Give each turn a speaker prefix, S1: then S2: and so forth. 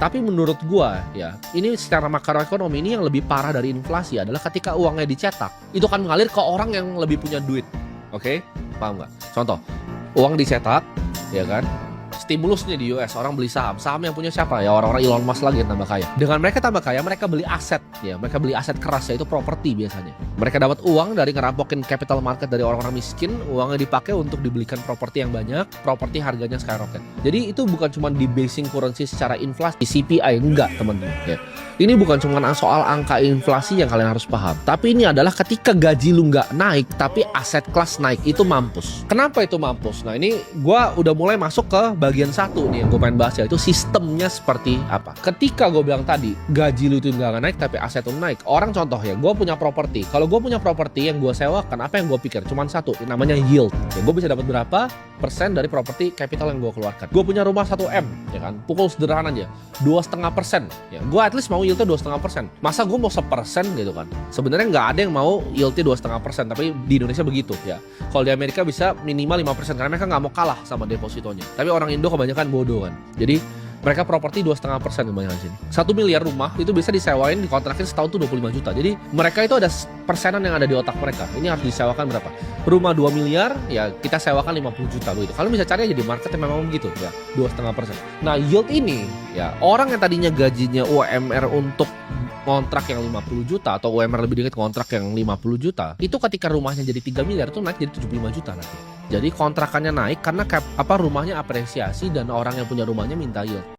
S1: Tapi menurut gua ya, ini secara makroekonomi ini yang lebih parah dari inflasi adalah ketika uangnya dicetak, itu kan mengalir ke orang yang lebih punya duit. Oke? Paham nggak? Contoh, uang dicetak, ya kan? Stimulusnya di US, orang beli saham. Saham yang punya siapa? Ya orang-orang Elon Musk lagi yang tambah kaya. Dengan mereka tambah kaya, mereka beli aset. Ya, mereka beli aset keras, yaitu properti biasanya. Mereka dapat uang dari ngerampokin capital market dari orang-orang miskin. Uangnya dipakai untuk dibelikan properti yang banyak. Properti harganya skyrocket. Jadi itu bukan cuma di basing currency secara inflasi, CPI, enggak teman-teman. Ya. Ini bukan cuma soal angka inflasi yang kalian harus paham. Tapi ini adalah ketika gaji lu nggak naik, tapi aset kelas naik, itu mampus. Kenapa itu mampus? Nah ini gue udah mulai masuk ke bagian satu nih yang gue pengen bahas, yaitu sistemnya seperti apa. Ketika gue bilang tadi gaji lu itu nggak naik tapi aset lu naik, orang contoh ya, gue punya properti. Kalau gue punya properti yang gue sewakan, apa yang gue pikir? Cuman satu, namanya yield. Ya, gue bisa dapat berapa persen dari properti capital yang gue keluarkan. Gue punya rumah 1M, ya kan, pukul sederhana aja 2,5%. Ya, gue at least mau yieldnya 2,5%. Masa gue mau 1% gitu kan? Sebenarnya nggak ada yang mau yieldnya 2,5%, tapi di Indonesia begitu ya. Kalau di Amerika bisa minimal 5% karena mereka nggak mau kalah sama depositonya. Tapi orang Indo kebanyakan bodoh kan. Jadi mereka properti 2,5% kebanyakan sini. 1 miliar rumah itu bisa disewain, dikontrakin setahun tuh 25 juta. Jadi mereka itu ada persenan yang ada di otak mereka. Ini harus disewakan berapa? Rumah 2 miliar, ya kita sewakan 50 juta begitu. Kalian bisa cari aja di market yang memang begitu ya, 2,5%. Nah yield ini ya, orang yang tadinya gajinya UMR untuk kontrak yang 50 juta atau UMR lebih dikit kontrak yang 50 juta, itu ketika rumahnya jadi 3 miliar itu naik jadi 75 juta nanti. Jadi kontrakannya naik karena rumahnya apresiasi dan orang yang punya rumahnya minta yield.